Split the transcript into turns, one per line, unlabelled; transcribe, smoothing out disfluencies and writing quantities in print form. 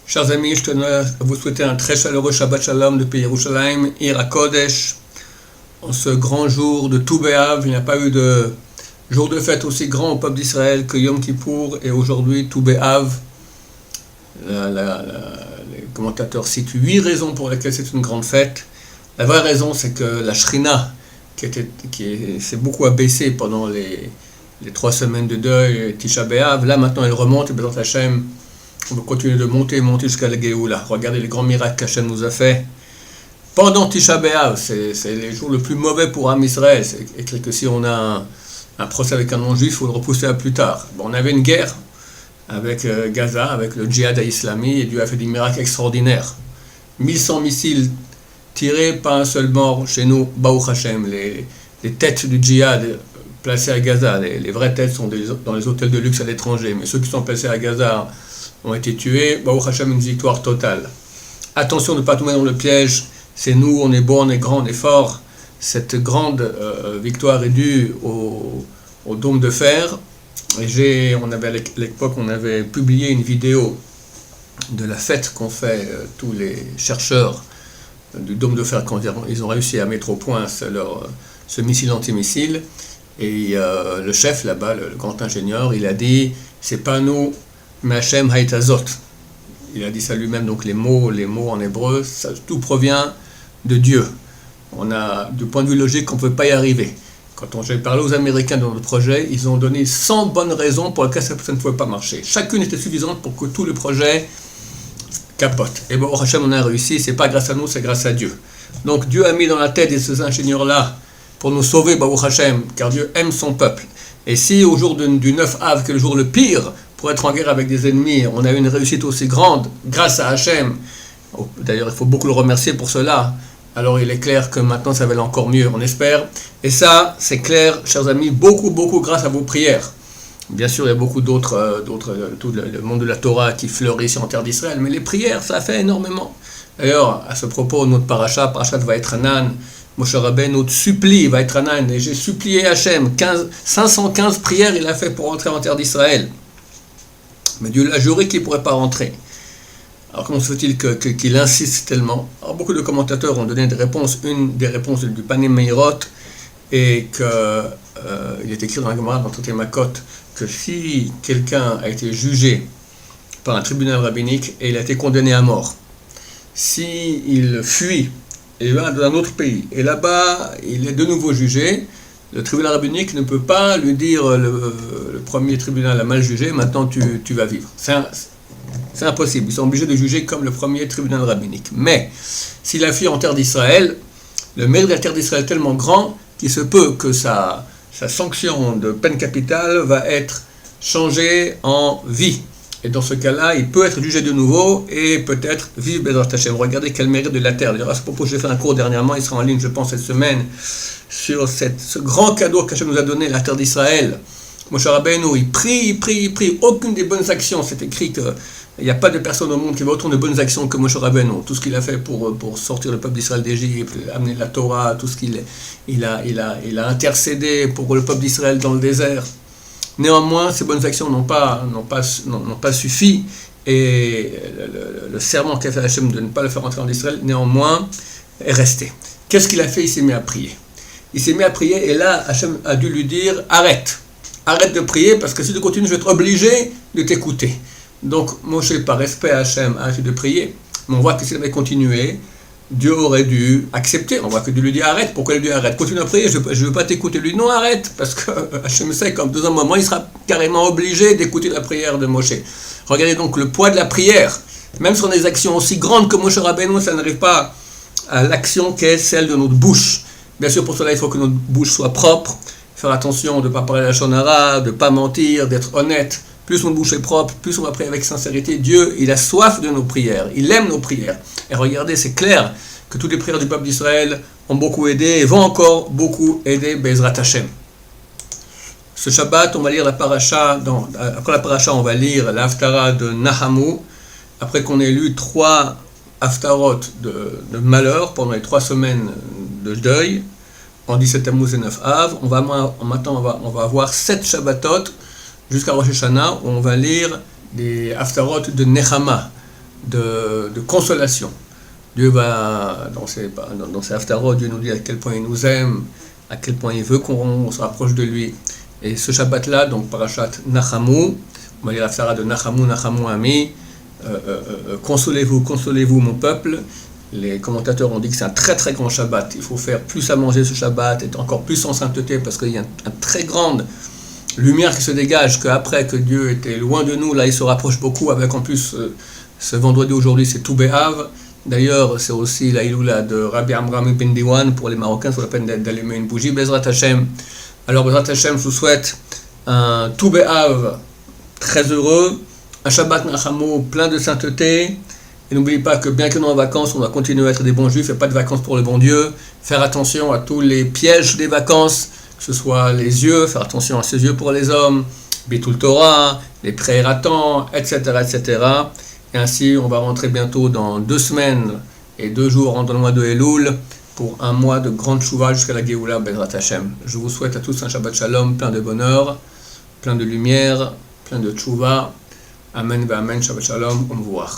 Chers amis, je tenais à vous souhaiter un très chaleureux Shabbat Shalom depuis Yerushalayim, Ir HaKodesh. En ce grand jour de Tou B'Av, il n'y a pas eu de jour de fête aussi grand au peuple d'Israël que Yom Kippour, et aujourd'hui Tou B'Av. Les commentateurs citent 8 raisons pour lesquelles c'est une grande fête. La vraie raison, c'est que la Shrina, qui s'est beaucoup abaissée pendant les 3 semaines de deuil, Tisha B'Av, là maintenant elle remonte, et Bezrat Hashem, on va continuer de monter jusqu'à la Géoula. Regardez les grands miracles qu'Hachem nous a fait. Pendant Tisha B'Av, c'est les jours les plus mauvais pour Am Israël. C'est écrit que si on a un procès avec un non-juif, il faut le repousser à plus tard. Bon, on avait une guerre avec Gaza, avec le djihad islami, et Dieu a fait des miracles extraordinaires. 1100 missiles tirés, pas un seul mort chez nous, Baruch Hashem. Les têtes du djihad placées à Gaza, les vraies têtes sont dans les hôtels de luxe à l'étranger, mais ceux qui sont placés à Gaza ont été tués. Baruch Hashem, une victoire totale. Attention de ne pas tomber dans le piège. C'est nous, on est beau, on est grand, on est fort. Cette grande victoire est due au dôme de fer. Et à l'époque, on avait publié une vidéo de la fête qu'ont fait tous les chercheurs du dôme de fer quand ils ont réussi à mettre au point ce missile antimissile. Et le chef là-bas, le grand ingénieur, il a dit, c'est pas nous, mais Hashem Haïtazot. Il a dit ça lui-même, donc les mots en hébreu, tout provient de Dieu. On a, du point de vue logique, on ne peut pas y arriver. Quand j'ai parlé aux Américains dans notre projet, ils ont donné 100 bonnes raisons pour lesquelles ça ne pouvait pas marcher. Chacune était suffisante pour que tout le projet capote. Et bon, Hashem, on a réussi, c'est pas grâce à nous, c'est grâce à Dieu. Donc Dieu a mis dans la tête de ces ingénieurs-là pour nous sauver, Baruch Hashem, car Dieu aime son peuple. Et si au jour du 9 Av, qui est le jour le pire, pour être en guerre avec des ennemis, on a eu une réussite aussi grande, grâce à Hachem. D'ailleurs, il faut beaucoup le remercier pour cela. Alors il est clair que maintenant ça va aller encore mieux, on espère. Et ça, c'est clair, chers amis, beaucoup grâce à vos prières. Bien sûr, il y a beaucoup d'autres, tout le monde de la Torah qui fleurit ici en terre d'Israël, mais les prières, ça fait énormément. D'ailleurs, à ce propos, notre parachat Vaïtranan, Moshe Rabbeinu supplie Vaïtranan, et j'ai supplié Hachem, 515 prières il a fait pour rentrer en terre d'Israël. Mais Dieu l'a juré qu'il ne pourrait pas rentrer. Alors comment se fait-il qu'il insiste tellement? Alors beaucoup de commentateurs ont donné des réponses. Une des réponses du Panim Meirot est qu'il est écrit dans la Gemara, dans Totei Makot, que si quelqu'un a été jugé par un tribunal rabbinique et il a été condamné à mort, s'il fuit et va dans un autre pays, et là-bas il est de nouveau jugé, le tribunal rabbinique ne peut pas lui dire le premier tribunal a mal jugé, maintenant tu vas vivre. C'est impossible, ils sont obligés de juger comme le premier tribunal rabbinique. Mais s'il a fui en terre d'Israël, le mérite de la terre d'Israël est tellement grand qu'il se peut que sa sanction de peine capitale va être changée en vie. Et dans ce cas-là, il peut être jugé de nouveau et peut-être vivre Bezrat Hashem. Regardez quel mérite de la terre. D'ailleurs, à ce propos, j'ai fait un cours dernièrement, il sera en ligne, je pense, cette semaine, sur ce grand cadeau qu'Hachem nous a donné, la terre d'Israël. Moshe Rabbeinu, il prie. Aucune des bonnes actions, c'est écrit qu'il n'y a pas de personne au monde qui va autant de bonnes actions que Moshe Rabbeinu. Tout ce qu'il a fait pour sortir le peuple d'Israël d'Égypte, amener la Torah, tout ce il a intercédé pour le peuple d'Israël dans le désert. Néanmoins, ces bonnes actions n'ont pas suffi, et le serment qu'a fait Hachem de ne pas le faire entrer en Israël, néanmoins, est resté. Qu'est-ce qu'il a fait? Il s'est mis à prier. Et là, Hachem a dû lui dire, arrête de prier, parce que si tu continues, je vais être obligé de t'écouter. Donc, Moshe, par respect à Hachem, a arrêté de prier, mais on voit que s'il avait continué, Dieu aurait dû accepter. On voit que Dieu lui dit arrête. Pourquoi il lui dit arrête? Continue à prier, je ne veux pas t'écouter. Lui, non, arrête, parce que Hachem sait qu'en dans un moment, il sera carrément obligé d'écouter la prière de Moshe. Regardez donc le poids de la prière. Même sur des actions aussi grandes que Moshe Rabbeinu, ça n'arrive pas à l'action qu'est celle de notre bouche. Bien sûr, pour cela, il faut que notre bouche soit propre. Faire attention de ne pas parler la shonara, de ne pas mentir, d'être honnête. Plus notre bouche est propre, plus on va prier avec sincérité. Dieu, il a soif de nos prières, il aime nos prières. Et regardez, c'est clair que toutes les prières du peuple d'Israël ont beaucoup aidé et vont encore beaucoup aider Bezrat Hashem. Ce Shabbat, on va lire la paracha. Après la paracha, on va lire l'Haftara de Nahamu. Après qu'on ait lu 3 Haftarot de malheur pendant les 3 semaines de deuil, en 17 Tammuz et 9 Av, maintenant on va avoir 7 Shabbatot jusqu'à Rosh Hashanah, où on va lire des Haftarot de Nechama. de consolation. Dieu va, dans ses haftarot, Dieu nous dit à quel point il nous aime, à quel point il veut qu'on se rapproche de lui. Et ce Shabbat-là, donc Parashat Nachamu, on va lire l'haftara de Nachamu, Nachamu Ami, consolez-vous, consolez-vous mon peuple. Les commentateurs ont dit que c'est un très très grand Shabbat. Il faut faire plus à manger ce Shabbat, être encore plus en sainteté, parce qu'il y a une très grande lumière qui se dégage, qu'après que Dieu était loin de nous, là il se rapproche beaucoup, avec en plus ce vendredi aujourd'hui c'est Tou B'Av. D'ailleurs, c'est aussi la Iloula de Rabbi Amram Ibn Diwan pour les Marocains, sur la peine d'allumer une bougie. Bezrat Hashem. Alors, Bezrat Hashem, je vous souhaite un Tou B'Av très heureux, un Shabbat Nachamu plein de sainteté. Et n'oubliez pas que bien que nous en vacances, on doit continuer à être des bons juifs et pas de vacances pour le bon Dieu. Faire attention à tous les pièges des vacances, que ce soit les yeux, faire attention à ses yeux pour les hommes, Bitul Torah, les prératants, etc., etc. Et ainsi, on va rentrer bientôt dans 2 semaines et 2 jours dans le mois de Elul pour un mois de grande chouva jusqu'à la Géoula Bezrat Hashem. Je vous souhaite à tous un Shabbat Shalom, plein de bonheur, plein de lumière, plein de chouva. Amen, Amen, Shabbat Shalom, on vous voit.